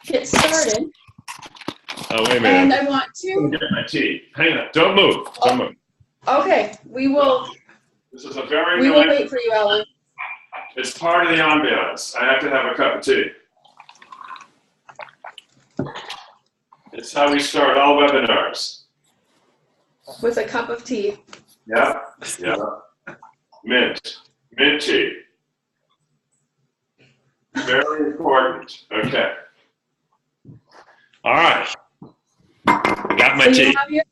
get started. Oh, wait a minute. And I want I'm gonna to. get my tea. Hang on. Don't move. Don't move. Okay, we will This is a very wait for you, Ellen. It's part of the ambiance. I have to have a cup of tea. It's how we start all webinars. With a cup of tea. Yeah. Yeah. Mint tea. Very important. Okay. All right. I got my So tea. you have your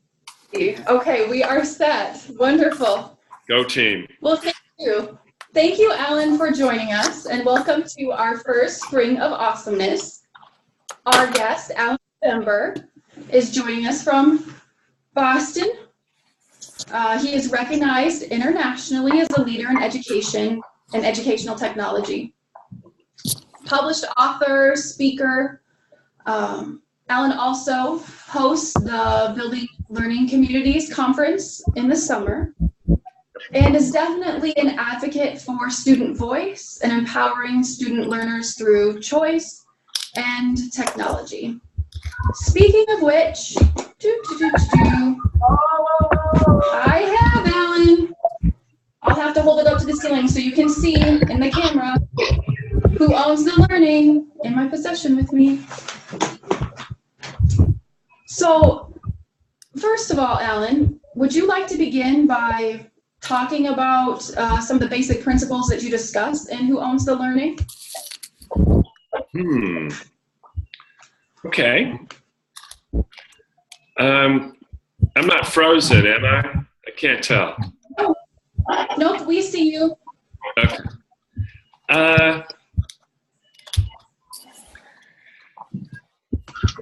tea. Okay, we are set. Wonderful. Go team. Well, thank you. Thank you, Alan, for joining us, and welcome to our first Spring of Awesomeness. Our guest, Alan Bember, is joining us from Boston. He is recognized internationally as a leader in education and educational technology. Published author, speaker. Alan also hosts the Building Learning Communities Conference in the summer and is definitely an advocate for student voice and empowering student learners through choice and technology. Speaking of which, I have Alan. I'll have to hold it up to the ceiling so you can see in the camera who owns the learning in my possession with me. So, first of all, Alan, would you like to begin by talking about some of the basic principles that you discussed in Who Owns the Learning? Okay. I'm not frozen, am I? I can't tell. Nope, we see you. Okay.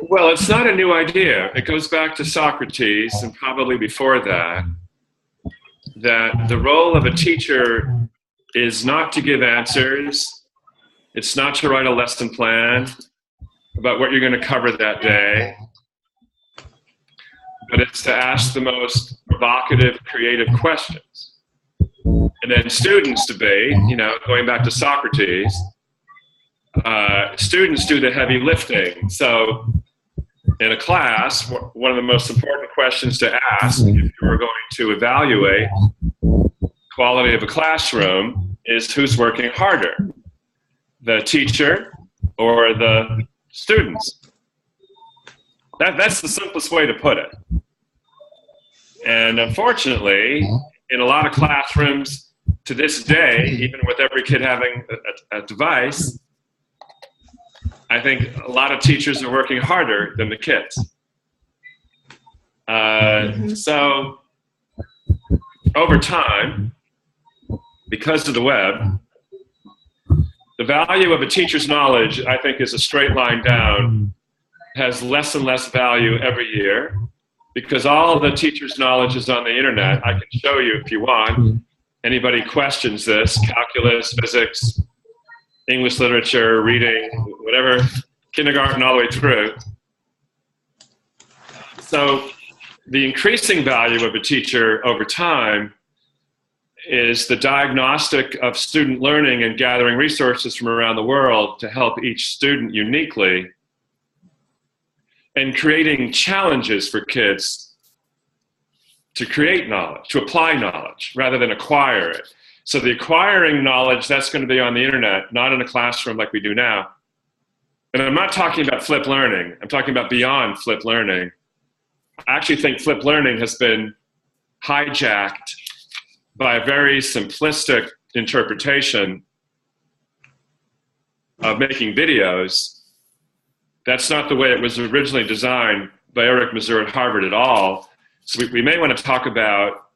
Well, it's not a new idea. It goes back to Socrates and probably before that the role of a teacher is not to give answers. It's not to write a lesson plan about what you're going to cover that day, but it's to ask the most provocative, creative questions. And then students debate, going back to Socrates, students do the heavy lifting. So in a class, one of the most important questions to ask if you're going to evaluate quality of a classroom is who's working harder, the teacher or the students. That's the simplest way to put it. And unfortunately, in a lot of classrooms to this day, even with every kid having a device, I think a lot of teachers are working harder than the kids. So over time, because of the web, the value of a teacher's knowledge, I think, is a straight line down, has less and less value every year, because all of the teacher's knowledge is on the internet. I can show you if you want. Anybody questions this, calculus, physics, English literature, reading, whatever, kindergarten all the way through. So the increasing value of a teacher over time is the diagnostic of student learning and gathering resources from around the world to help each student uniquely, and creating challenges for kids to create knowledge, to apply knowledge, rather than acquire it. So the acquiring knowledge, that's going to be on the internet, not in a classroom like we do now. And I'm not talking about flipped learning. I'm talking about beyond flipped learning. I actually think flipped learning has been hijacked by a very simplistic interpretation of making videos. That's not the way it was originally designed by Eric Mazur at Harvard at all. So we may want to talk about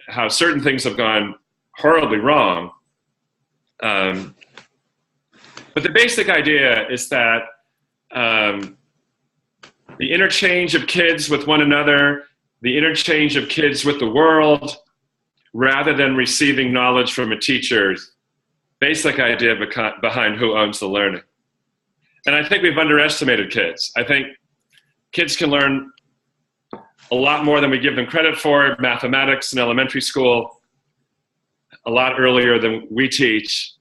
how certain things have gone horribly wrong. But the basic idea is that the interchange of kids with one another, the interchange of kids with the world, rather than receiving knowledge from a teacher's basic idea behind who owns the learning. And I think we've underestimated kids. I think kids can learn a lot more than we give them credit for. Mathematics in elementary school, a lot earlier than we teach.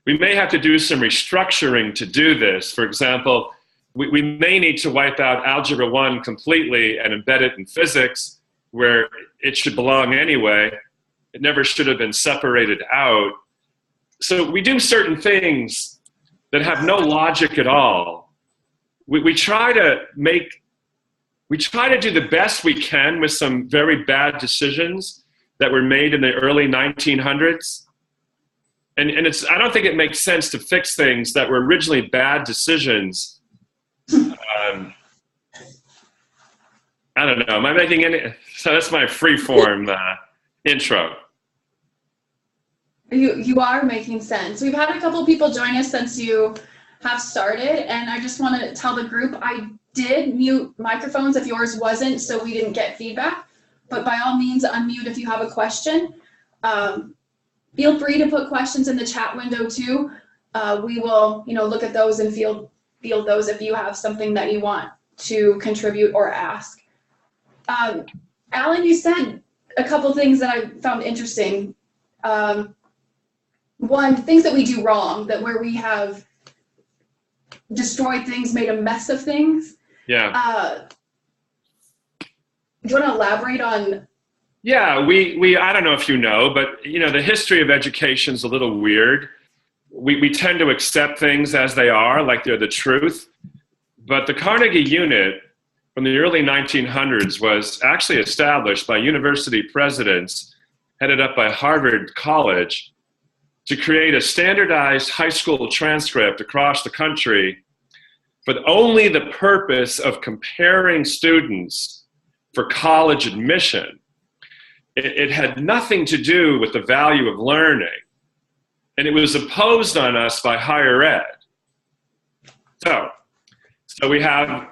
We may have to do some restructuring to do this. For example, we may need to wipe out Algebra 1 completely and embed it in physics, where it should belong anyway. It never should have been separated out. So we do certain things that have no logic at all. We try to do the best we can with some very bad decisions that were made in the early 1900s. And I don't think it makes sense to fix things that were originally bad decisions. I don't know. Am I making any? So that's my free-form intro. You are making sense. We've had a couple people join us since you have started, and I just want to tell the group I did mute microphones if yours wasn't, so we didn't get feedback. But by all means, unmute if you have a question. Feel free to put questions in the chat window too. We will, look at those and field those if you have something that you want to contribute or ask. Alan, you said a couple things that I found interesting. One, things that we do wrong, that where we have destroyed things, made a mess of things. Yeah. Do you want to elaborate on? Yeah, we I don't know if you know, but the history of education is a little weird. We tend to accept things as they are, like they're the truth. But the Carnegie Unit from the early 1900s was actually established by university presidents headed up by Harvard College to create a standardized high school transcript across the country for only the purpose of comparing students for college admission. It had nothing to do with the value of learning, and it was imposed on us by higher ed. So we have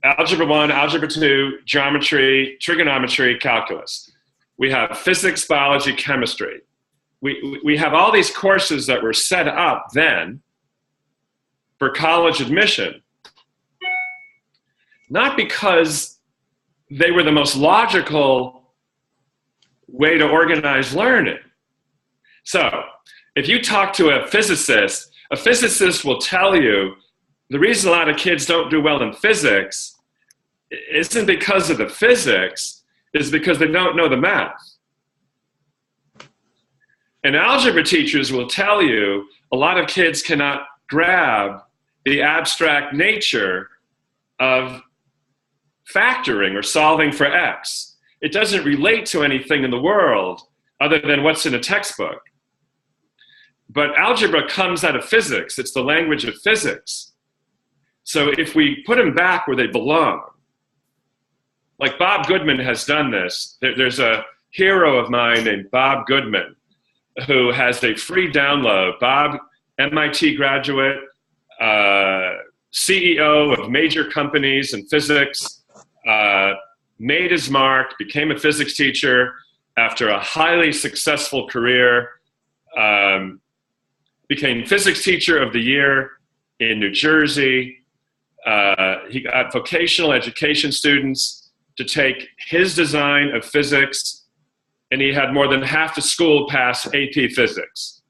Algebra 1, Algebra 2, geometry, trigonometry, calculus. We have physics, biology, chemistry. We have all these courses that were set up then for college admission, not because they were the most logical way to organize learning. So if you talk to a physicist will tell you the reason a lot of kids don't do well in physics isn't because of the physics, it's because they don't know the math. And algebra teachers will tell you a lot of kids cannot grab the abstract nature of factoring or solving for X. It doesn't relate to anything in the world other than what's in a textbook. But algebra comes out of physics. It's the language of physics. So if we put them back where they belong, like Bob Goodman has done this. There's a hero of mine named Bob Goodman who has a free download. Bob, MIT graduate, CEO of major companies in physics, made his mark, became a physics teacher after a highly successful career, became physics teacher of the year in New Jersey. He got vocational education students to take his design of physics, and he had more than half the school pass AP Physics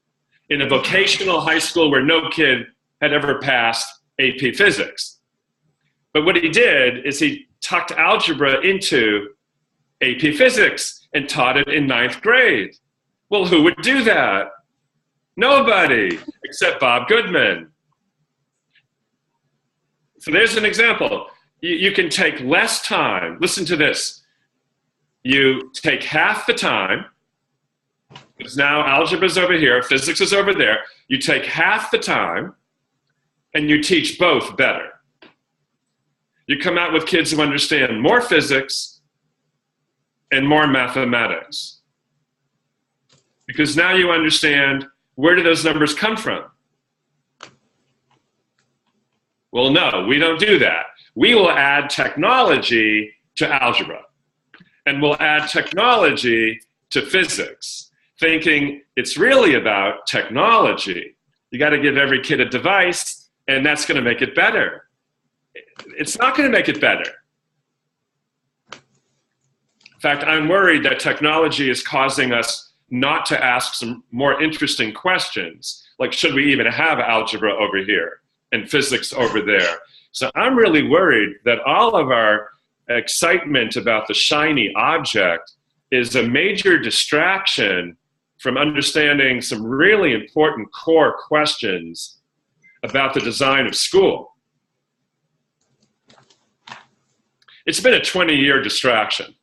in a vocational high school where no kid had ever passed AP Physics. But what he did is he tucked algebra into AP Physics and taught it in 9th grade. Well, who would do that? Nobody, except Bob Goodman. So there's an example. You can take less time. Listen to this. You take half the time, because now algebra is over here, physics is over there. You take half the time, and you teach both better. You come out with kids who understand more physics and more mathematics. Because now you understand, where do those numbers come from? Well, no, we don't do that. We will add technology to algebra, and we'll add technology to physics, thinking it's really about technology. You got to give every kid a device, and that's going to make it better. It's not going to make it better. In fact, I'm worried that technology is causing us not to ask some more interesting questions, like should we even have algebra over here and physics over there? So I'm really worried that all of our excitement about the shiny object is a major distraction from understanding some really important core questions about the design of school. It's been a 20-year distraction.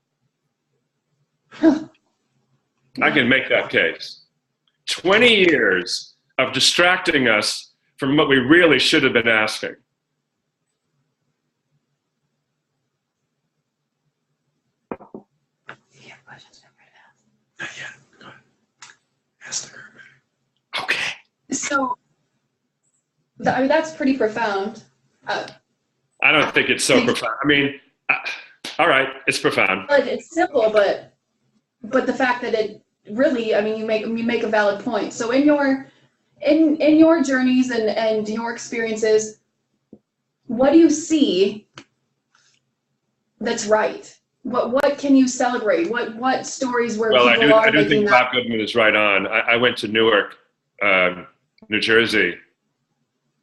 I can make that case. 20 years of distracting us from what we really should have been asking. Okay. So, I mean, that's pretty profound. I don't think it's so profound. I mean, all right, it's profound. But it's simple, but the fact that it really, I mean, you make a valid point. So in your journeys and your experiences, what do you see that's right? What can you celebrate? What stories where Well, people are I do making think that? Bob Goodman is right on. I went to Newark, New Jersey,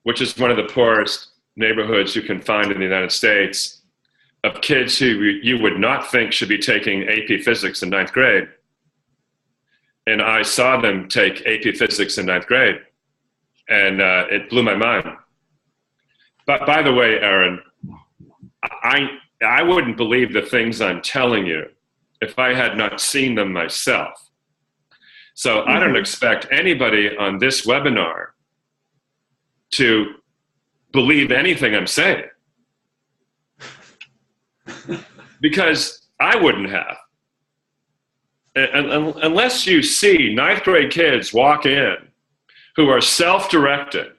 which is one of the poorest neighborhoods you can find in the United States, of kids who you would not think should be taking AP Physics in ninth grade. And I saw them take AP Physics in ninth grade, and it blew my mind. But by the way, Aaron, I wouldn't believe the things I'm telling you if I had not seen them myself. So I don't expect anybody on this webinar to believe anything I'm saying, because I wouldn't have. And unless you see ninth grade kids walk in who are self-directed,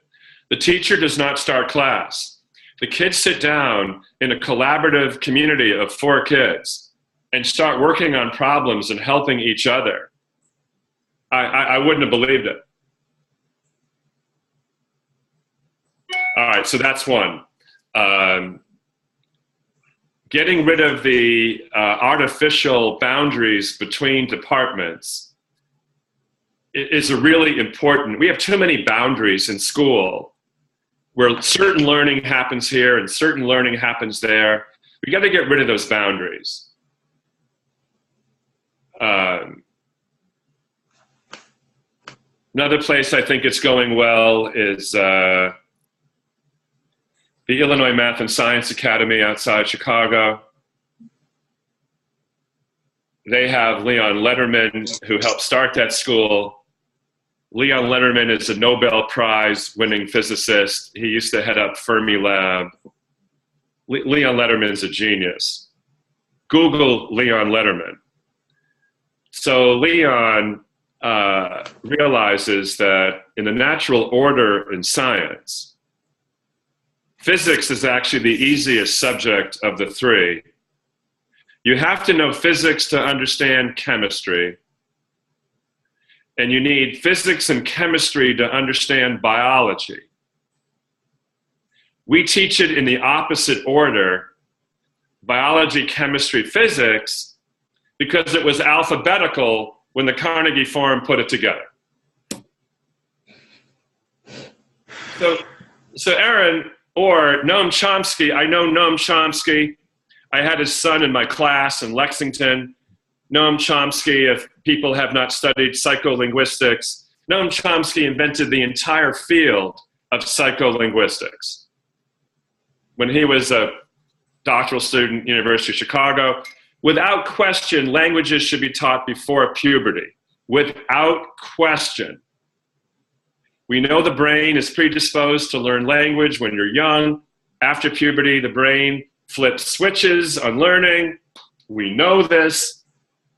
the teacher does not start class. The kids sit down in a collaborative community of 4 kids and start working on problems and helping each other. I wouldn't have believed it. All right, so that's one. Getting rid of the artificial boundaries between departments is a really important. We have too many boundaries in school where certain learning happens here and certain learning happens there. We got to get rid of those boundaries. Another place I think it's going well is the Illinois Math and Science Academy outside Chicago. They have Leon Lederman, who helped start that school. Leon Lederman is a Nobel Prize winning physicist. He used to head up Fermilab. Leon Lederman is a genius. Google Leon Lederman. So Leon realizes that in the natural order in science, physics is actually the easiest subject of the 3. You have to know physics to understand chemistry, and you need physics and chemistry to understand biology. We teach it in the opposite order, biology, chemistry, physics, because it was alphabetical when the Carnegie Forum put it together. So Aaron, or Noam Chomsky, I know Noam Chomsky. I had his son in my class in Lexington. Noam Chomsky, if people have not studied psycholinguistics, Noam Chomsky invented the entire field of psycholinguistics. When he was a doctoral student at University of Chicago, without question, languages should be taught before puberty. Without question. We know the brain is predisposed to learn language when you're young. After puberty, the brain flips switches on learning. We know this,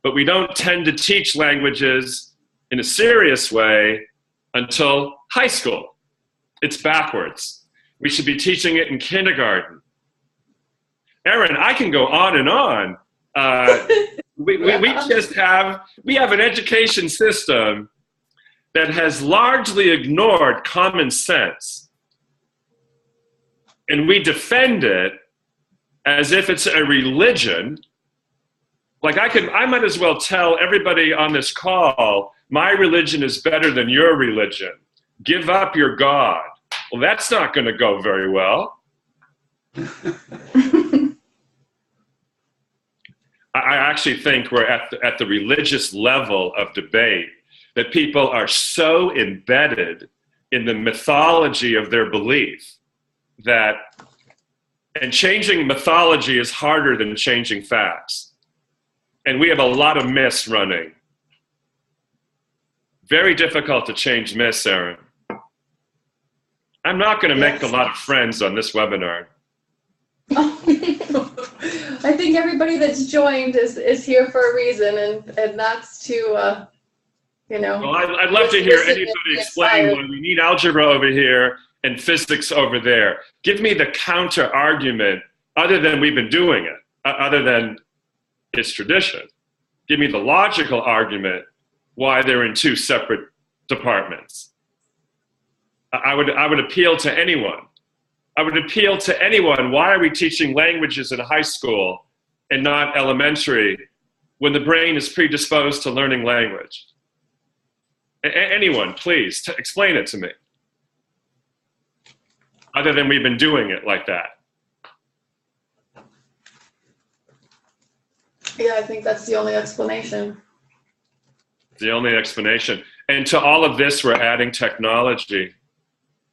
but we don't tend to teach languages in a serious way until high school. It's backwards. We should be teaching it in kindergarten. Aaron, I can go on and on. We have an education system that has largely ignored common sense, and we defend it as if it's a religion Like I might as well tell everybody on this call, my religion is better than your religion. Give up your God. Well, that's not going to go very well. I actually think we're at the religious level of debate that people are so embedded in the mythology of their belief that, and changing mythology is harder than changing facts. And we have a lot of myths running. Very difficult to change myths, Erin. I'm not going to make a lot of friends on this webinar. I think everybody that's joined is here for a reason, and that's to, you know. Well, I'd love to hear anybody explain why we need algebra over here and physics over there. Give me the counter argument other than we've been doing it, other than it's tradition. Give me the logical argument why they're in two separate departments. I would appeal to anyone. I would appeal to anyone. Why are we teaching languages in high school and not elementary when the brain is predisposed to learning language? Anyone, please, explain it to me. Other than we've been doing it like that. Yeah, I think that's the only explanation. The only explanation. And to all of this, we're adding technology.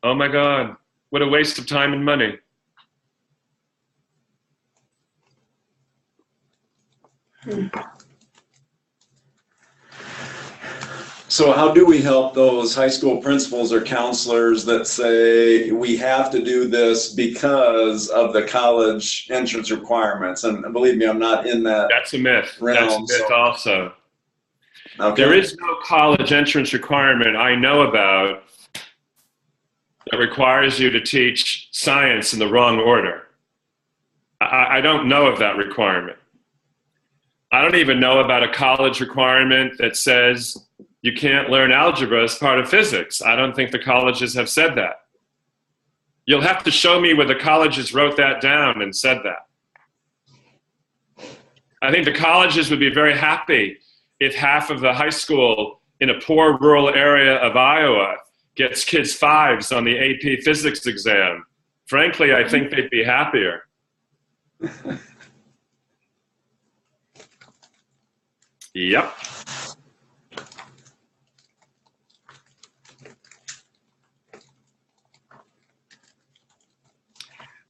Oh my God, what a waste of time and money. So how do we help those high school principals or counselors that say we have to do this because of the college entrance requirements? And believe me, I'm not in that. That's a myth. Realm, That's a myth also. Okay. There is no college entrance requirement I know about that requires you to teach science in the wrong order. I don't know of that requirement. I don't even know about a college requirement that says you can't learn algebra as part of physics. I don't think the colleges have said that. You'll have to show me where the colleges wrote that down and said that. I think the colleges would be very happy if half of the high school in a poor rural area of Iowa gets kids 5s on the AP physics exam. Frankly, I think they'd be happier. Yep.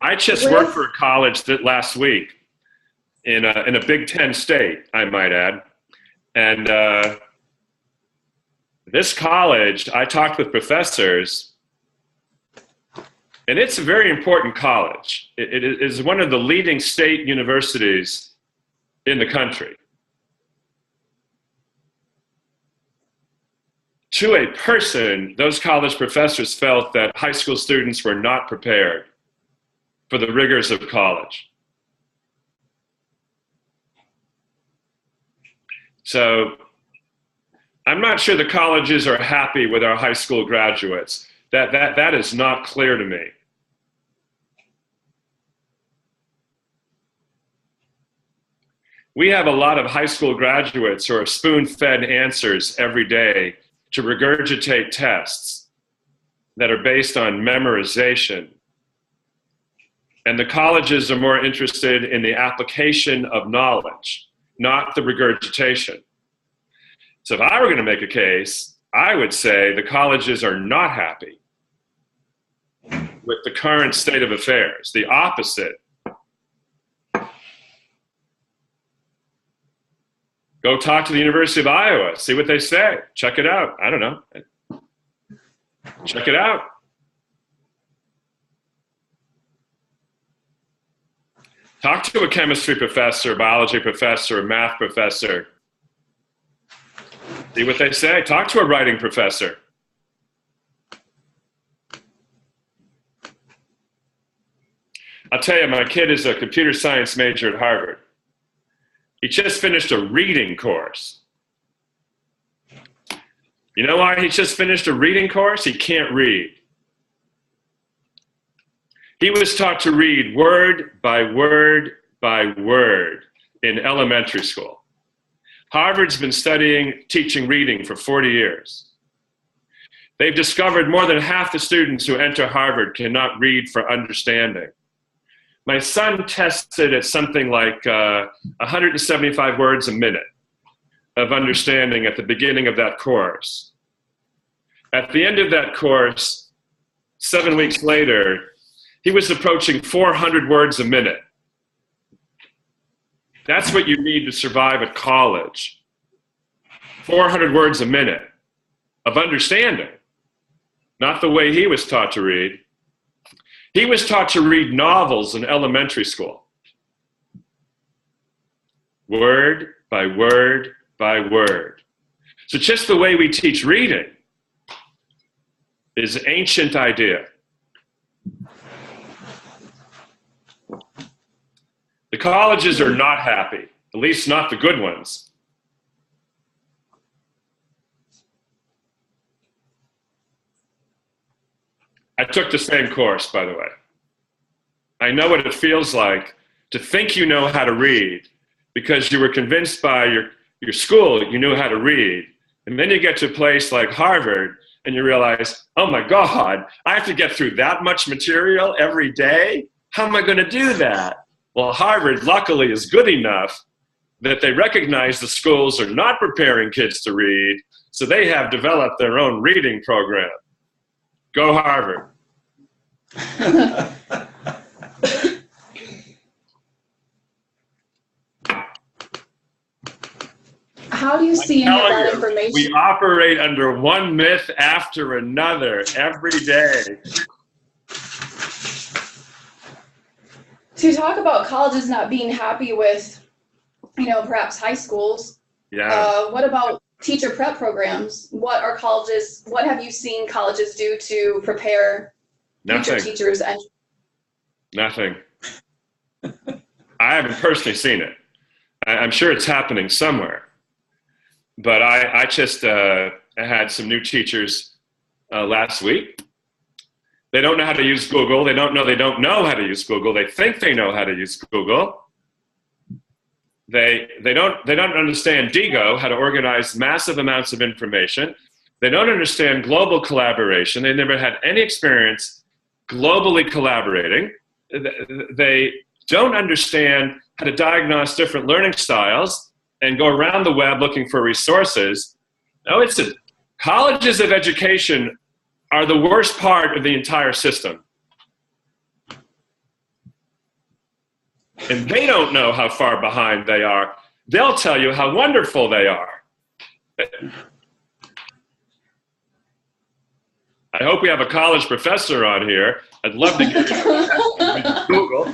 I just worked for a college that last week in a Big Ten state, I might add. And this college, I talked with professors, and it's a very important college. It is one of the leading state universities in the country. To a person, those college professors felt that high school students were not prepared for the rigors of college. So I'm not sure the colleges are happy with our high school graduates. That is not clear to me. We have a lot of high school graduates who are spoon-fed answers every day to regurgitate tests that are based on memorization. And the colleges are more interested in the application of knowledge, not the regurgitation. So if I were going to make a case, I would say the colleges are not happy with the current state of affairs, the opposite. Go talk to the University of Iowa, see what they say. Check it out. I don't know. Check it out. Talk to a chemistry professor, biology professor, math professor. See what they say. Talk to a writing professor. I'll tell you, my kid is a computer science major at Harvard. He just finished a reading course. You know why he just finished a reading course? He can't read. He was taught to read word by word by word in elementary school. Harvard's been teaching reading for 40 years. They've discovered more than half the students who enter Harvard cannot read for understanding. My son tested at something like 175 words a minute of understanding at the beginning of that course. At the end of that course, 7 weeks later, he was approaching 400 words a minute. That's what you need to survive at college. 400 words a minute of understanding, not the way he was taught to read. He was taught to read novels in elementary school. Word by word by word. So just the way we teach reading is an ancient idea. The colleges are not happy, at least not the good ones. I took the same course, by the way. I know what it feels like to think you know how to read because you were convinced by your school you knew how to read. And then you get to a place like Harvard and you realize, oh my God, I have to get through that much material every day? How am I going to do that? Well, Harvard, luckily, is good enough that they recognize the schools are not preparing kids to read, so they have developed their own reading program. Go Harvard. How do you see any of that information? We operate under one myth after another every day. So you talk about colleges not being happy with, perhaps high schools. Yeah. What about teacher prep programs? What have you seen colleges do to prepare future teachers? Nothing. I haven't personally seen it. I'm sure it's happening somewhere. But I just had some new teachers last week. They don't know how to use Google. They don't know how to use Google. They think they know how to use Google. They don't understand DIGO, how to organize massive amounts of information. They don't understand global collaboration. They never had any experience globally collaborating. They don't understand how to diagnose different learning styles and go around the web looking for resources. No, colleges of education are the worst part of the entire system. And they don't know how far behind they are. They'll tell you how wonderful they are. I hope we have a college professor on here. I'd love to get you Google.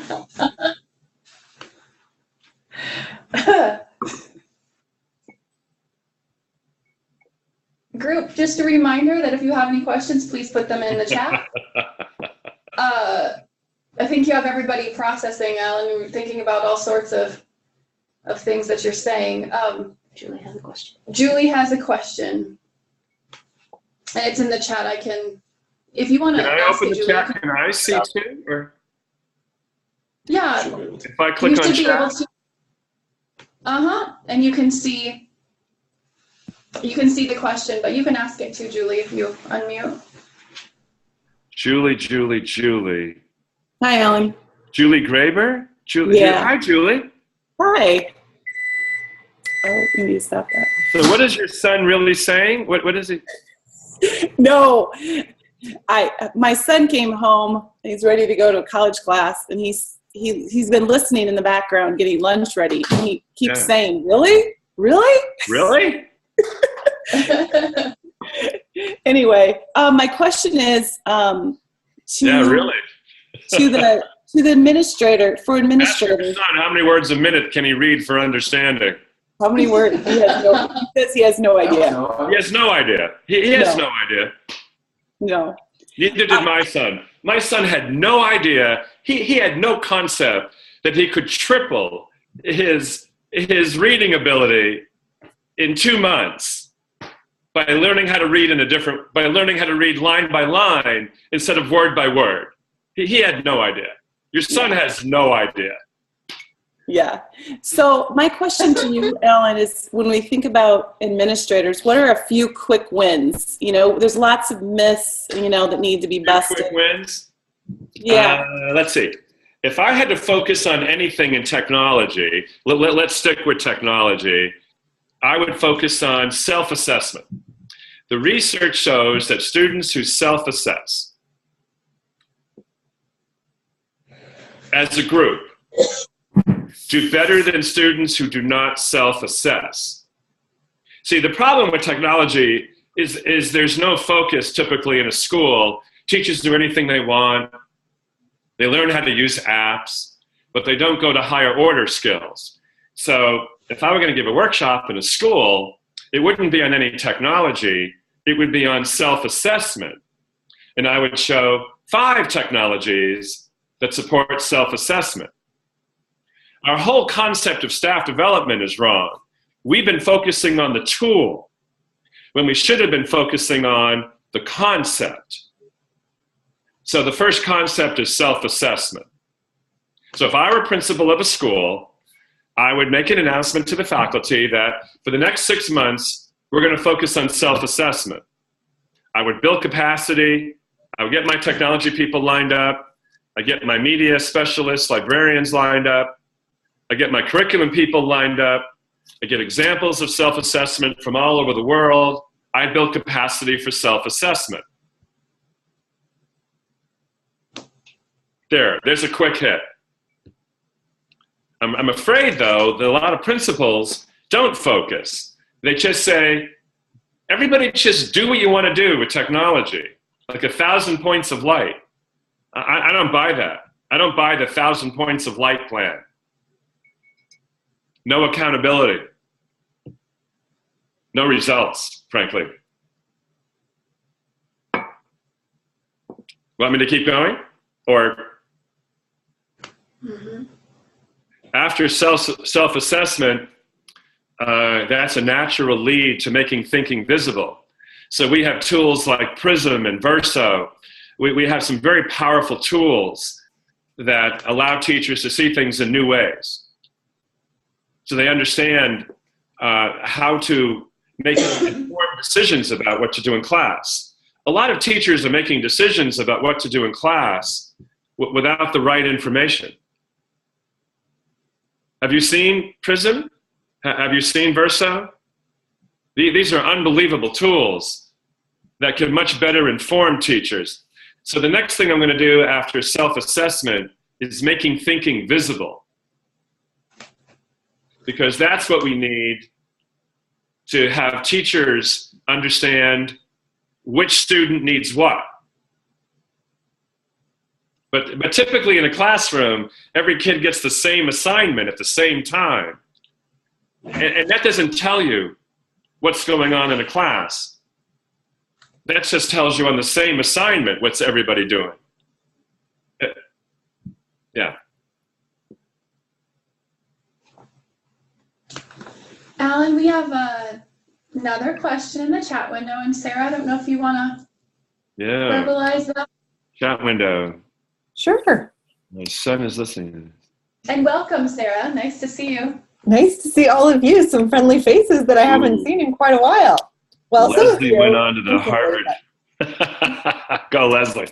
Group, just a reminder that if you have any questions, please put them in the chat. I think you have everybody processing, Alan. We're thinking about all sorts of things that you're saying. Julie has a question. Julie has a question. And it's in the chat. If you want to Can I ask open it, the Julie, chat? Can I see too? Or yeah. if I click You on should be able chat? to. And you can see the question, but you can ask it too, Julie, if you unmute. Julie. Hi, Ellen. Julie Graber? Yeah. Hi, Julie. Hi. Oh, maybe stop that. So what is your son really saying? What is he? No, my son came home. He's ready to go to a college class, and he's been listening in the background, getting lunch ready. And he keeps saying, "Really? Really?" Anyway, my question is Really? to the administrators. Ask your son, how many words a minute can he read for understanding? How many words? He says he has no idea. He has no idea. He has no idea. No. Neither did my son. My son had no idea. He had no concept that he could triple his reading ability in 2 months by learning how to read line by line instead of word by word. He had no idea. Your son has no idea. Yeah. So my question to you, Ellen, is when we think about administrators, what are a few quick wins? You know, there's lots of myths, you know, that need to be busted. Quick wins? Yeah. Let's see. If I had to focus on anything in technology, let's stick with technology, I would focus on self-assessment. The research shows that students who self-assess as a group do better than students who do not self-assess. See, the problem with technology is there's no focus typically in a school. Teachers do anything they want. They learn how to use apps, but they don't go to higher order skills. So if I were going to give a workshop in a school, it wouldn't be on any technology. It would be on self-assessment. And I would show 5 technologies that support self-assessment. Our whole concept of staff development is wrong. We've been focusing on the tool when we should have been focusing on the concept. So the first concept is self-assessment. So if I were principal of a school, I would make an announcement to the faculty that for the next 6 months, we're going to focus on self-assessment. I would build capacity. I would get my technology people lined up. I get my media specialists, librarians lined up. I get my curriculum people lined up. I get examples of self-assessment from all over the world. I build capacity for self-assessment. There's a quick hit. I'm afraid, though, that a lot of principals don't focus. They just say, everybody just do what you want to do with technology, like 1,000 points of light. I don't buy that. I don't buy the 1,000 points of light plan. No accountability. No results, frankly. Want me to keep going? Or after self-assessment, that's a natural lead to making thinking visible. So we have tools like Prism and Verso. We have some very powerful tools that allow teachers to see things in new ways. So they understand how to make informed decisions about what to do in class. A lot of teachers are making decisions about what to do in class without the right information. Have you seen Prism? Have you seen Verso? These are unbelievable tools that can much better inform teachers. So the next thing I'm going to do after self-assessment is making thinking visible. Because that's what we need to have teachers understand which student needs what. But typically in a classroom, every kid gets the same assignment at the same time. And that doesn't tell you what's going on in a class. That just tells you on the same assignment what's everybody doing. Yeah. Alan, we have another question in the chat window, and Sarah, I don't know if you want to verbalize that. Chat window. Sure. My son is listening. And welcome, Sarah. Nice to see you. Nice to see all of you. Some friendly faces that I haven't seen in quite a while. Well, Leslie went on to the Harvard. Go, Leslie.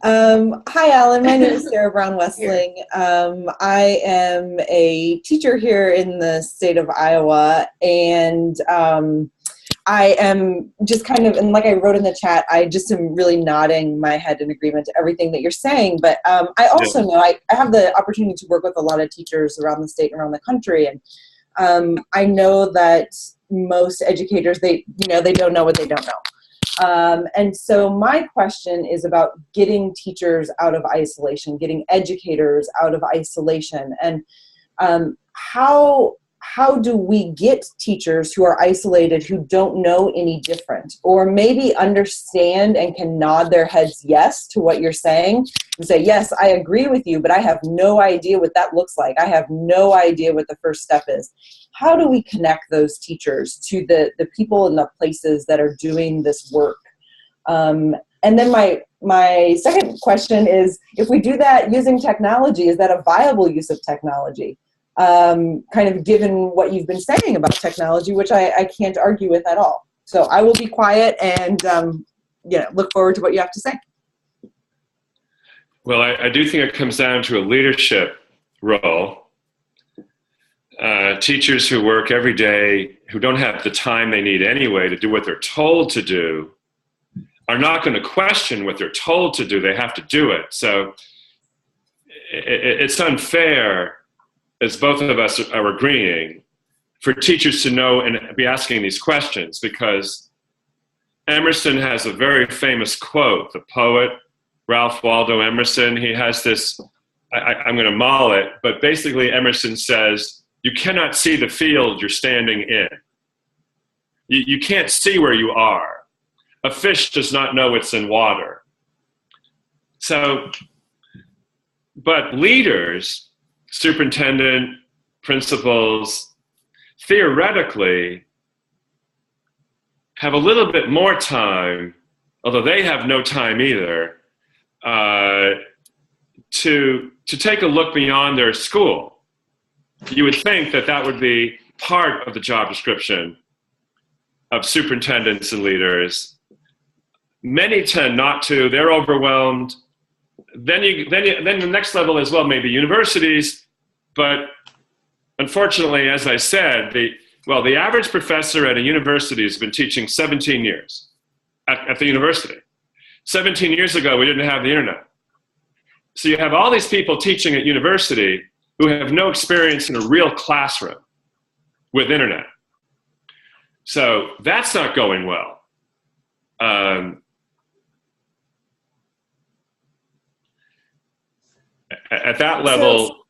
Hi, Alan. My name is Sarah Brown Westling. I am a teacher here in the state of Iowa, and I am just kind of, and like I wrote in the chat, I just am really nodding my head in agreement to everything that you're saying. But I also know I have the opportunity to work with a lot of teachers around the state and around the country, and I know that most educators, they don't know what they don't know. And so my question is about getting teachers out of isolation, getting educators out of isolation, and how do we get teachers who are isolated, who don't know any different, or maybe understand and can nod their heads yes to what you're saying and say, yes, I agree with you, but I have no idea what that looks like. I have no idea what the first step is. How do we connect those teachers to the people in the places that are doing this work? And then my my second question is, if we do that using technology, is that a viable use of technology? Kind of given what you've been saying about technology, which I can't argue with at all. So I will be quiet and look forward to what you have to say. Well, I do think it comes down to a leadership role. Teachers who work every day, who don't have the time they need anyway to do what they're told to do, are not going to question what they're told to do. They have to do it. So it's unfair, as both of us are agreeing, for teachers to know and be asking these questions, because Emerson has a very famous quote, the poet Ralph Waldo Emerson. He has this, I'm going to maul it, but basically Emerson says, you cannot see the field you're standing in. You can't see where you are. A fish does not know it's in water. So, but leaders, superintendent, principals, theoretically have a little bit more time, although they have no time either, to take a look beyond their school. You would think that that would be part of the job description of superintendents and leaders. Many tend not to. They're overwhelmed. Then the next level as well, maybe universities, but unfortunately, as I said, the average professor at a university has been teaching 17 years at the university. 17 years ago, we didn't have the internet. So you have all these people teaching at university who have no experience in a real classroom with internet. So that's not going well. At that level,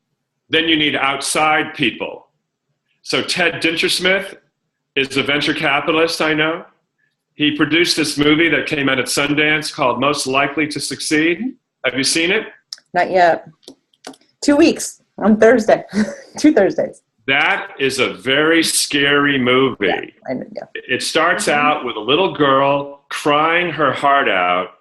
then you need outside people. So Ted Dintersmith is a venture capitalist, I know. He produced this movie that came out at Sundance called Most Likely to Succeed. Have you seen it? Not yet. 2 weeks on Thursday, 2 Thursdays. That is a very scary movie. Yeah, I know, yeah. It starts out with a little girl crying her heart out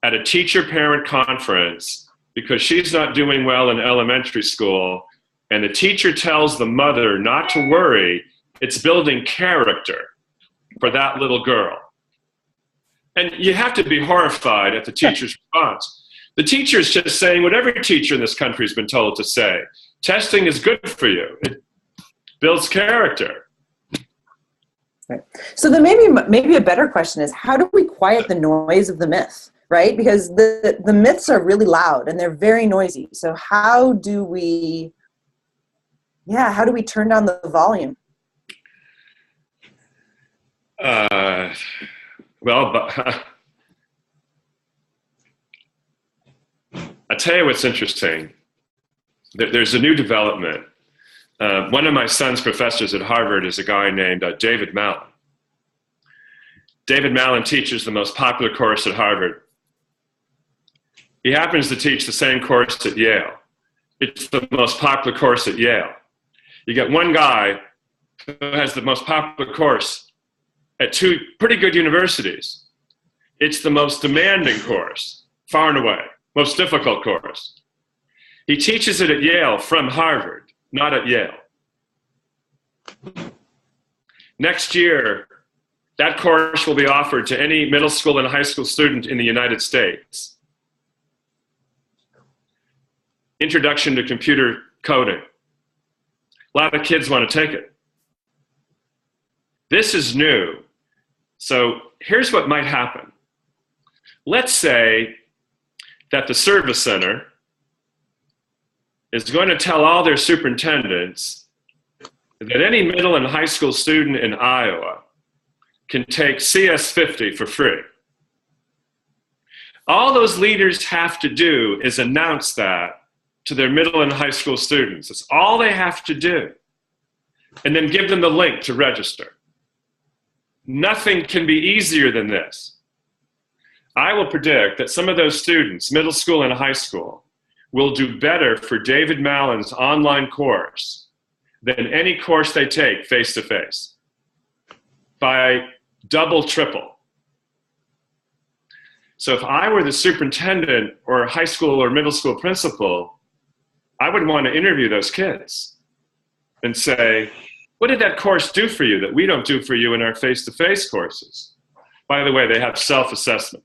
at a teacher-parent conference because she's not doing well in elementary school, and the teacher tells the mother not to worry, it's building character for that little girl. And you have to be horrified at the teacher's response. The teacher is just saying what every teacher in this country has been told to say. Testing is good for you. It builds character. Right. So then maybe a better question is, how do we quiet the noise of the myth, right? Because the myths are really loud and they're very noisy. So how do we turn down the volume? I'll tell you what's interesting. There's a new development. One of my son's professors at Harvard is a guy named David Mallon. David Mallon teaches the most popular course at Harvard. He happens to teach the same course at Yale. It's the most popular course at Yale. You get one guy who has the most popular course at 2 pretty good universities. It's the most demanding course, far and away, most difficult course. He teaches it at Yale from Harvard, not at Yale. Next year, that course will be offered to any middle school and high school student in the United States. Introduction to computer coding. A lot of kids want to take it. This is new. So here's what might happen. Let's say that the service center is going to tell all their superintendents that any middle and high school student in Iowa can take CS50 for free. All those leaders have to do is announce that to their middle and high school students. That's all they have to do. And then give them the link to register. Nothing can be easier than this. I will predict that some of those students, middle school and high school, will do better for David Mallon's online course than any course they take face-to-face by double, triple. So if I were the superintendent or high school or middle school principal, I would want to interview those kids and say, what did that course do for you that we don't do for you in our face-to-face courses? By the way, they have self-assessment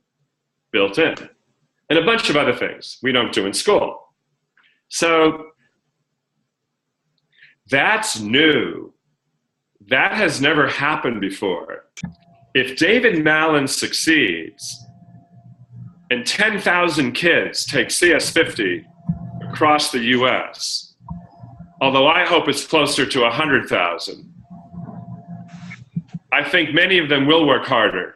built in and a bunch of other things we don't do in school. So that's new. That has never happened before. If David Mallon succeeds and 10,000 kids take CS50 across the US, although I hope it's closer to 100,000, I think many of them will work harder.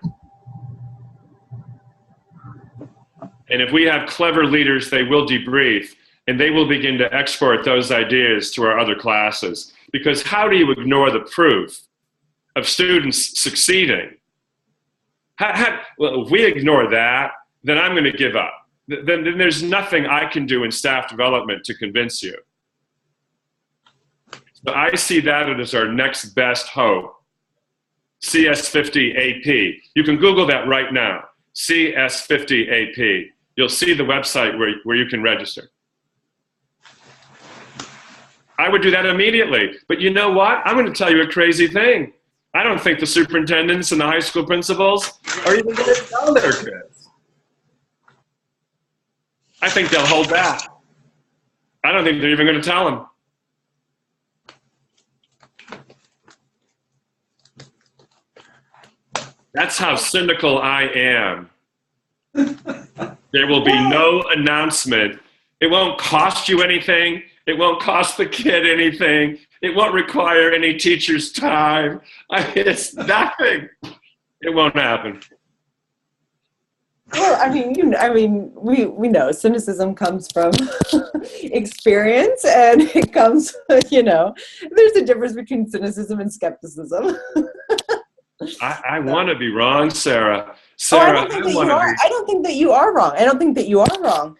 And if we have clever leaders, they will debrief and they will begin to export those ideas to our other classes. Because how do you ignore the proof of students succeeding? Well, if we ignore that, then I'm going to give up. Then there's nothing I can do in staff development to convince you. So I see that as our next best hope. CS50 AP. You can Google that right now. CS50 AP. You'll see the website where you can register. I would do that immediately. But you know what? I'm going to tell you a crazy thing. I don't think the superintendents and the high school principals are even going to tell their kids. I think they'll hold back. I don't think they're even going to tell them. That's how cynical I am. There will be no announcement. It won't cost you anything. It won't cost the kid anything. It won't require any teacher's time. It's nothing. It won't happen. Well, we know cynicism comes from experience, and it comes, there's a difference between cynicism and skepticism. I want to be wrong, Sarah. I don't think that you are wrong. I don't think that you are wrong.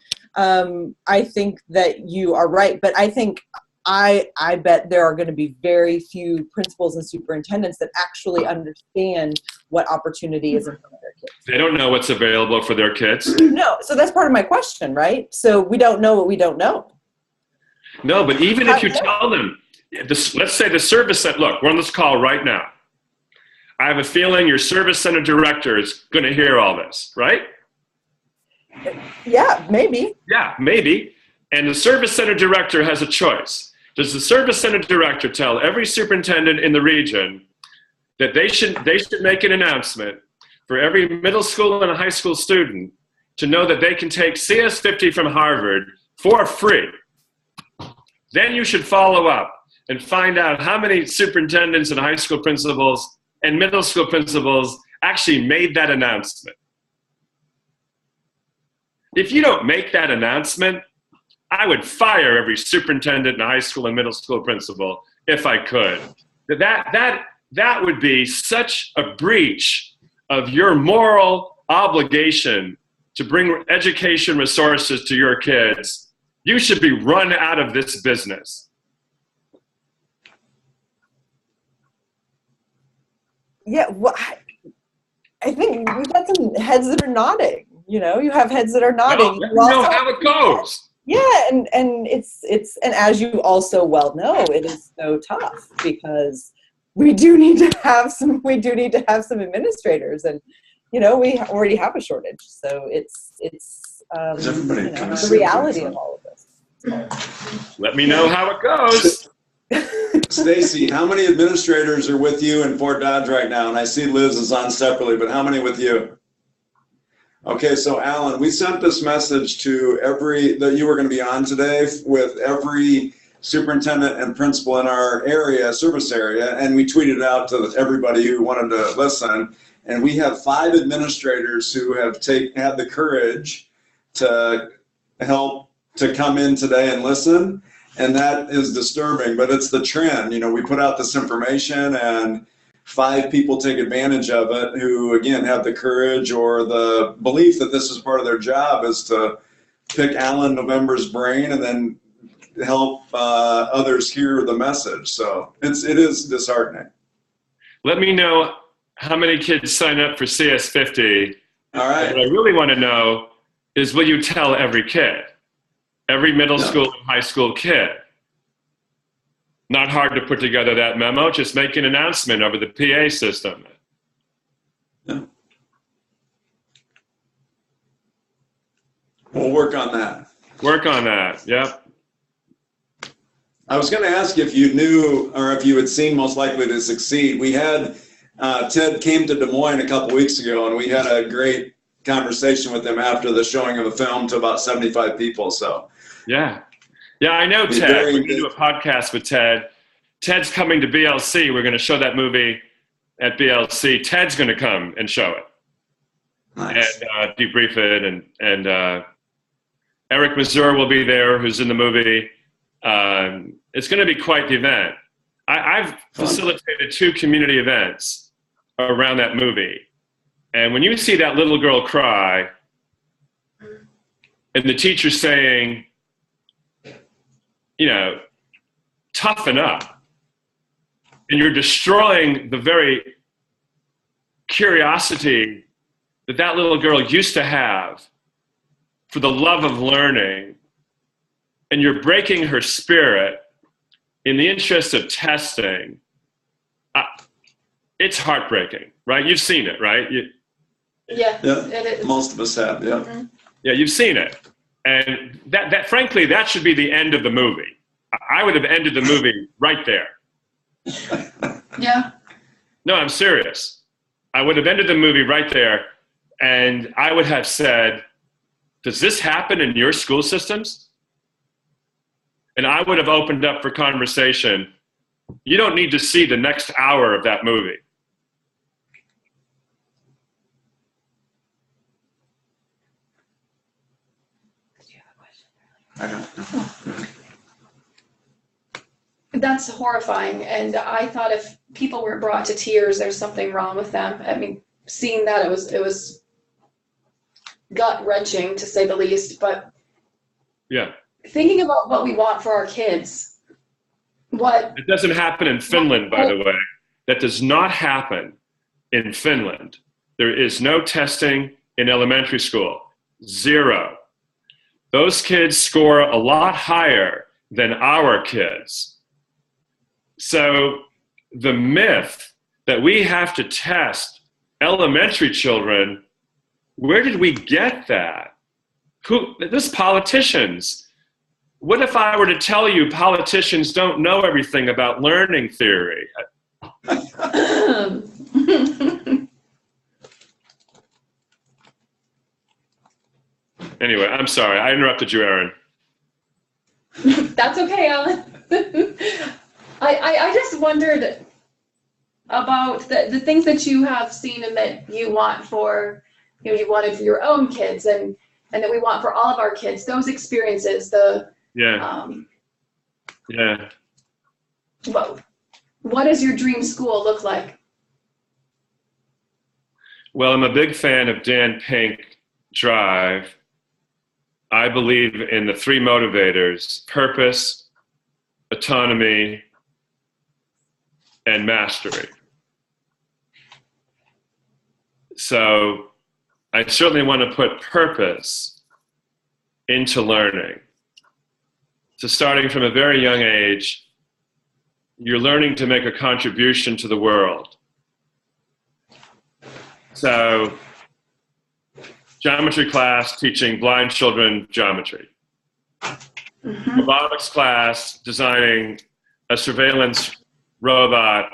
I think that you are right, but I think I bet there are going to be very few principals and superintendents that actually understand what opportunity is in front of their kids. They don't know what's available for their kids. No, so that's part of my question, right? So we don't know what we don't know. No, but even if you tell them, let's say the service center, look, we're on this call right now. I have a feeling your service center director is going to hear all this, right? Yeah, maybe. Yeah, maybe. And the service center director has a choice. Does the service center director tell every superintendent in the region that they should make an announcement for every middle school and high school student to know that they can take CS50 from Harvard for free? Then you should follow up and find out how many superintendents and high school principals and middle school principals actually made that announcement. If you don't make that announcement, I would fire every superintendent and high school and middle school principal if I could. That would be such a breach of your moral obligation to bring education resources to your kids. You should be run out of this business. Yeah, well, I think we've got some heads that are nodding. You have heads that are nodding. Well, let me know how it goes. Yeah, and it's and as you also well know, it is so tough because we do need to have some administrators, and we already have a shortage. So it's the reality of all of this. Let me know how it goes. Stacy, how many administrators are with you in Fort Dodge right now? And I see Liz is on separately, but how many with you? Okay, so Alan, we sent this message to that you were going to be on today with every superintendent and principal in our area, service area, and we tweeted it out to everybody who wanted to listen. And we have 5 administrators who have had the courage to help to come in today and listen. And that is disturbing, but it's the trend. We put out this information and 5 people take advantage of it who, again, have the courage or the belief that this is part of their job is to pick Alan November's brain and then help others hear the message. So it is disheartening. Let me know how many kids sign up for CS50 All What I right. really want to know is, will you tell every kid, every middle No. school and high school kid? Not hard to put together that memo. Just make an announcement over the PA system. We'll work on that. Work on that. Yep. I was going to ask if you knew or if you had seen Most Likely to Succeed. We had Ted came to Des Moines a couple weeks ago, and we had a great conversation with him after the showing of the film to about 75 people. So Yeah. Yeah, I know He's Ted. very We're going to do a podcast with Ted. Ted's coming to BLC. We're going to show that movie at BLC. Ted's going to come and show it nice. and debrief it. And Eric Mazur will be there, who's in the movie. It's going to be quite the event. I've facilitated 2 community events around that movie. And when you see that little girl cry and the teacher saying, you know, toughen up, and you're destroying the very curiosity that that little girl used to have for the love of learning, and you're breaking her spirit in the interest of testing, it's heartbreaking, right? You've seen it, right? Yeah, Yeah, it is. most of us have. Yeah. Yeah, you've seen it. And that frankly, that should be the end of the movie. I would have ended the movie right there. Yeah. No, I'm serious. I would have ended the movie right there, and I would have said, does this happen in your school systems? And I would have opened up for conversation. You don't need to see the next hour of that movie. I don't know. That's horrifying. And I thought if people were brought to tears, there's something wrong with them. I mean, seeing that, it was gut wrenching to say the least. But Yeah. thinking about what we want for our kids, It doesn't happen in Finland, by the way. That does not happen in Finland. There is no testing in elementary school. 0. Those kids score a lot higher than our kids. So the myth that we have to test elementary children, where did we get that? This politicians. What if I were to tell you politicians don't know everything about learning theory? Anyway, I'm sorry. I interrupted you, Erin. That's okay, Alan. I just wondered about the things that you have seen and that you want for, you wanted for your own kids and that we want for all of our kids, those experiences, Yeah. Yeah. What does your dream school look like? Well, I'm a big fan of Dan Pink Drive. I believe in the 3 motivators: purpose, autonomy, and mastery. So I certainly want to put purpose into learning. So starting from a very young age, you're learning to make a contribution to the world. So geometry class, teaching blind children geometry. Mm-hmm. Robotics class, designing a surveillance robot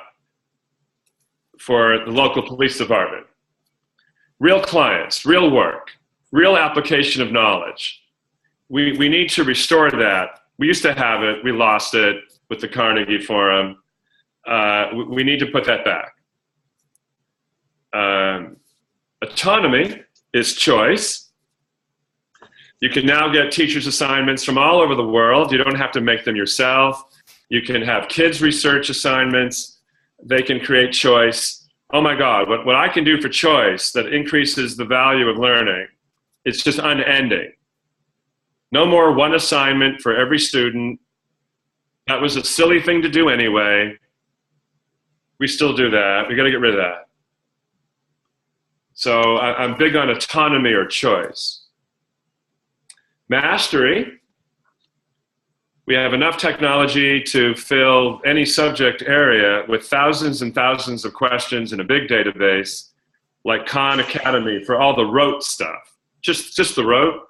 for the local police department. Real clients, real work, real application of knowledge. We need to restore that. We used to have it, we lost it with the Carnegie Forum. We need to put that back. Autonomy is choice. You can now get teachers' assignments from all over the world. You don't have to make them yourself. You can have kids' research assignments. They can create choice. Oh my God, what I can do for choice that increases the value of learning, it's just unending. No more one assignment for every student. That was a silly thing to do anyway. We still do that. We got to get rid of that. So I'm big on autonomy or choice. Mastery. We have enough technology to fill any subject area with thousands and thousands of questions in a big database, like Khan Academy for all the rote stuff. Just the rote.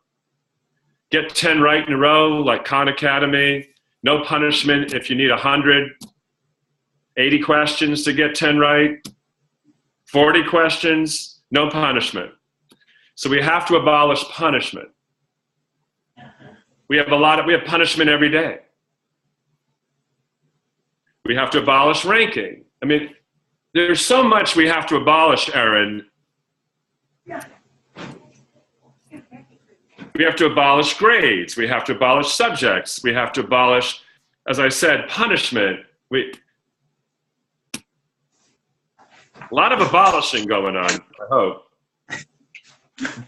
Get 10 right in a row, like Khan Academy. No punishment if you need 180 questions to get 10 right. 40 questions, no punishment. So we have to abolish punishment. We have punishment every day. We have to abolish ranking. I mean, there's so much we have to abolish, Erin. We have to abolish grades. We have to abolish subjects. We have to abolish, as I said, punishment. A lot of abolishing going on, I hope.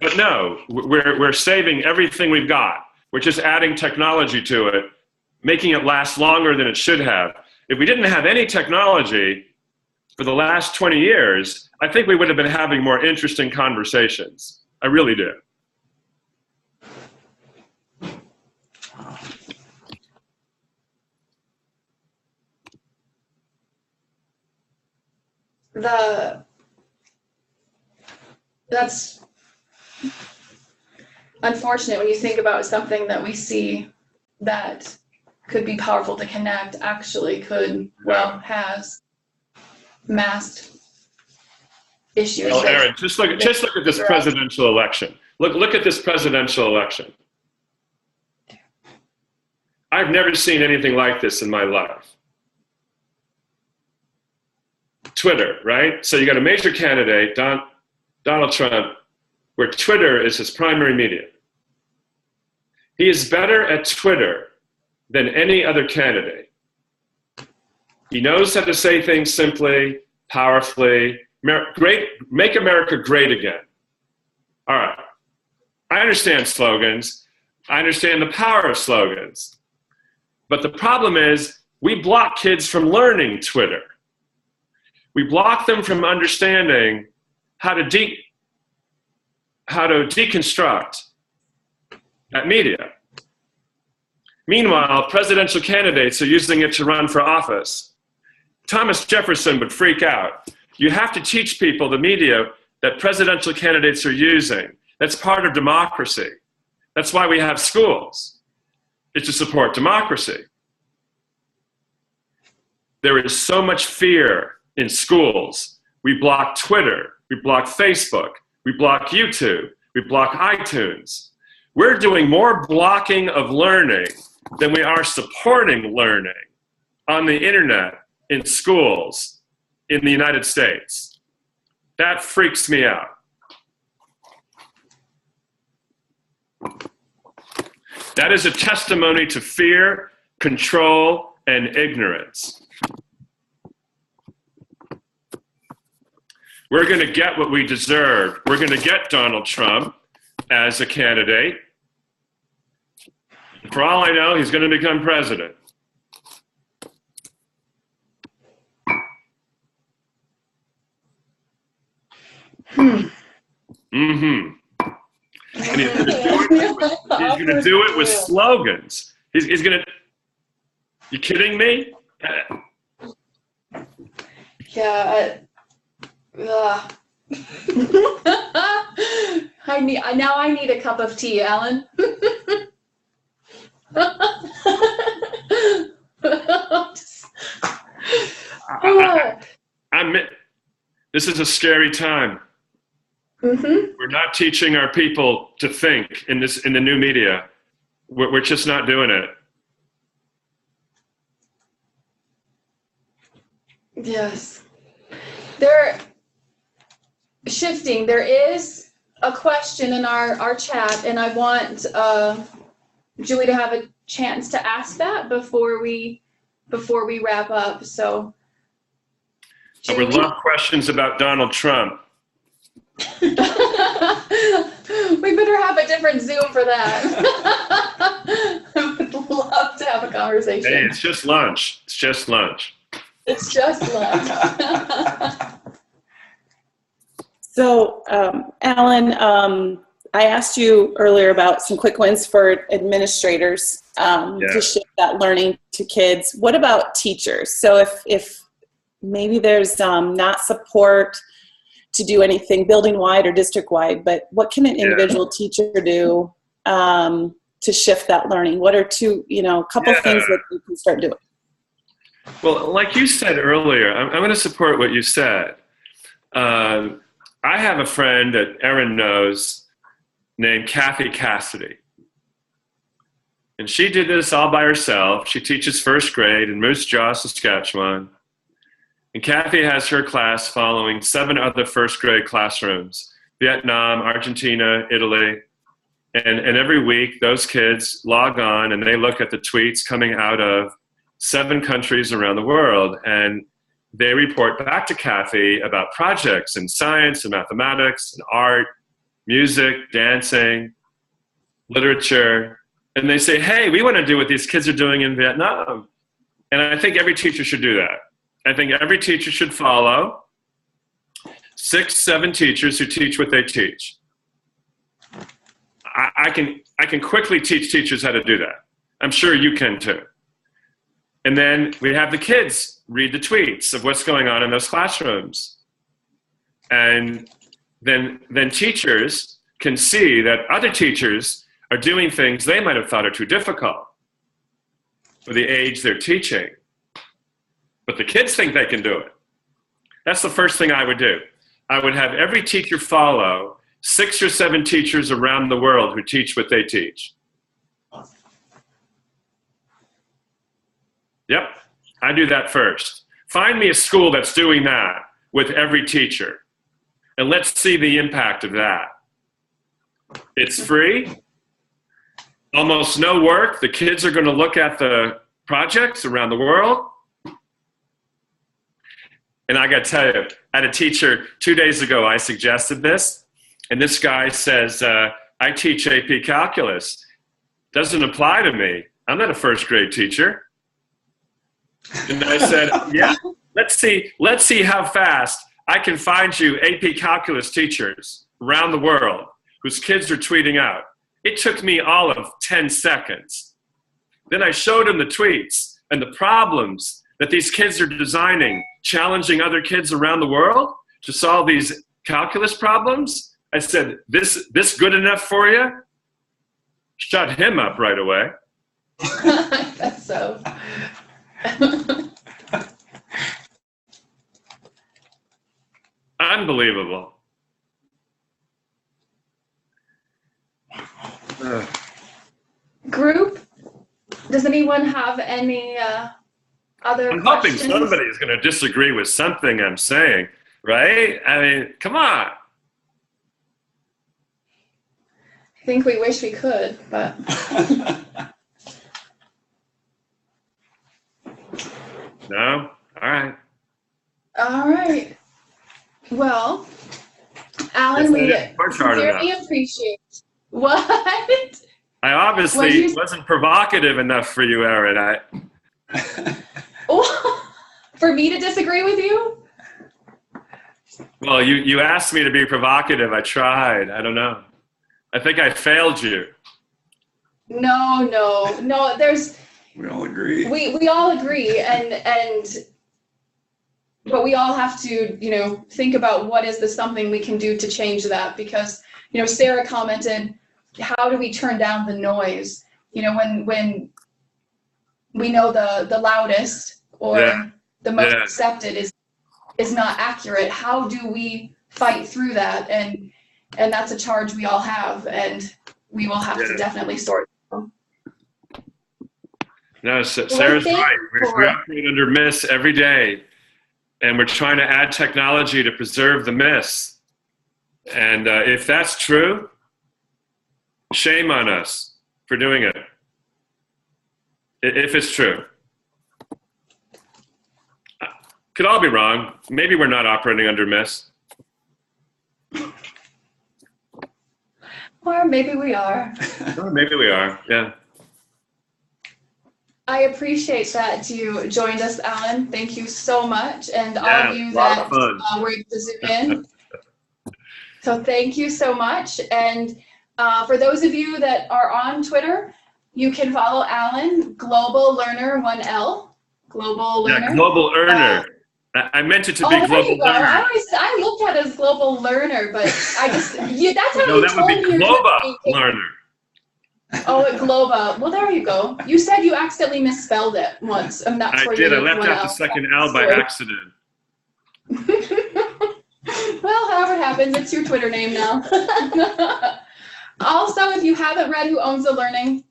But no, we're saving everything we've got. We're just adding technology to it, making it last longer than it should have. If we didn't have any technology for the last 20 years, I think we would have been having more interesting conversations. I really do. That's unfortunate when you think about something that we see that could be powerful to connect, actually has masked issues. Well, Erin, just look at this presidential election. Look at this presidential election. I've never seen anything like this in my life. Twitter, right? So you got a major candidate, Donald Trump, where Twitter is his primary media. He is better at Twitter than any other candidate. He knows how to say things simply, powerfully. Make America great again. All right. I understand slogans. I understand the power of slogans. But the problem is we block kids from learning Twitter. We block them from understanding how to deconstruct that media. Meanwhile, presidential candidates are using it to run for office. Thomas Jefferson would freak out. You have to teach people the media that presidential candidates are using. That's part of democracy. That's why we have schools. It's to support democracy. There is so much fear in schools. We block Twitter, we block Facebook, we block YouTube, we block iTunes. We're doing more blocking of learning than we are supporting learning on the internet, in schools, in the United States. That freaks me out. That is a testimony to fear, control, and ignorance. We're going to get what we deserve. We're going to get Donald Trump as a candidate. For all I know, he's going to become president. Mm-hmm. And he's going to do it with slogans. He's going to. You kidding me? Yeah. I need a cup of tea, Alan. This is a scary time. Mm-hmm. We're not teaching our people to think in the new media. We're just not doing it. Yes. They're shifting. There is a question in our chat, and I want Julie to have a chance to ask that before we wrap up. So I would love questions about Donald Trump. We better have a different Zoom for that. I would love to have a conversation. Hey, it's just lunch. It's just lunch. It's just lunch. So, Alan, I asked you earlier about some quick wins for administrators to shift that learning to kids. What about teachers? So if maybe there's not support to do anything building-wide or district-wide, but what can an individual teacher do to shift that learning? What are a couple things that you can start doing? Well, like you said earlier, I'm going to support what you said. I have a friend that Erin knows named Kathy Cassidy. And she did this all by herself. She teaches first grade in Moose Jaw, Saskatchewan. And Kathy has her class following 7 other first grade classrooms, Vietnam, Argentina, Italy. And every week, those kids log on and they look at the tweets coming out of 7 countries around the world. And they report back to Kathy about projects in science and mathematics and art, music, dancing, literature. And they say, hey, we want to do what these kids are doing in Vietnam. And I think every teacher should do that. I think every teacher should follow 6, 7 teachers who teach what they teach. I can quickly teach teachers how to do that. I'm sure you can too. And then we have the kids read the tweets of what's going on in those classrooms. And then teachers can see that other teachers are doing things they might have thought are too difficult for the age they're teaching. But the kids think they can do it. That's the first thing I would do. I would have every teacher follow 6 or 7 teachers around the world who teach what they teach. Yep, I do that first. Find me a school that's doing that with every teacher, and let's see the impact of that. It's free, almost no work. The kids are going to look at the projects around the world. And I got to tell you, I had a teacher 2 days ago, I suggested this, and this guy says, I teach AP Calculus. Doesn't apply to me. I'm not a first grade teacher. And I said, yeah, let's see how fast I can find you AP Calculus teachers around the world whose kids are tweeting out. It took me all of 10 seconds. Then I showed him the tweets and the problems that these kids are designing, challenging other kids around the world to solve these calculus problems. I said, this good enough for you? Shut him up right away. That's so. Unbelievable. Group, does anyone have any other I'm hoping questions? somebody is going to disagree with something I'm saying, right? I mean, come on. I think we wish we could, but. No? All right. All right. Well, Alan, we sincerely appreciate. What? I obviously wasn't provocative enough for you, Erin. For me to disagree with you? Well, you asked me to be provocative. I tried. I don't know. I think I failed you. No. There's. We all agree. We all agree, but we all have to, think about what is something we can do to change that, because, Sarah commented, how do we turn down the noise? When we know the loudest or the most accepted is not accurate, how do we fight through that? And that's a charge we all have, and we will have to definitely sort. No, Sarah's right. We operate under myths every day, and we're trying to add technology to preserve the myths. And if that's true, shame on us for doing it. If it's true. Could all be wrong. Maybe we're not operating under myths. Or maybe we are. Or maybe we are, yeah. I appreciate that you joined us, Alan. Thank you so much. And all of you that were able to zoom in. So thank you so much. And for those of you that are on Twitter, you can follow Alan, Global Learner 1L, Global Learner. Yeah, Global Earner. I meant it to be There Global you go. Learner. I looked at it as Global Learner, but I just, that's how No, you that told would me be you're Globa speaking. Learner. Oh, Globa. Well, there you go. You said you accidentally misspelled it once, and that's I where did. you I left went out the out. second L by Sorry. accident. Well, however it happens, it's your Twitter name now. Also, if you haven't read Who Owns the Learning,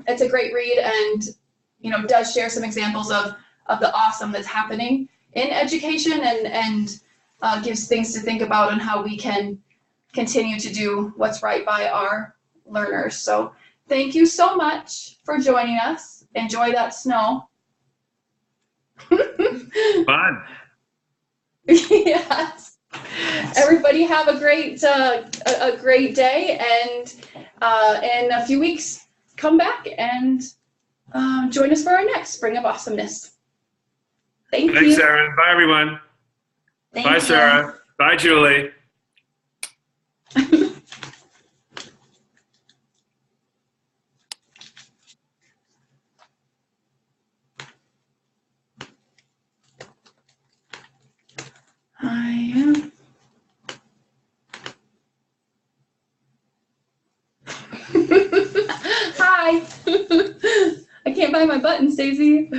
it's a great read, and does share some examples of the awesome that's happening in education, and gives things to think about on how we can continue to do what's right by our learners. So thank you so much for joining us. Enjoy that snow. Fun. Yes. Everybody have a great day, and in a few weeks, come back and join us for our next Spring of Awesomeness. Thank Thanks, you. Erin. Bye, everyone. Thank Bye, you. Sarah. Bye, Julie. I am. Hi. I can't find my button, Stacey.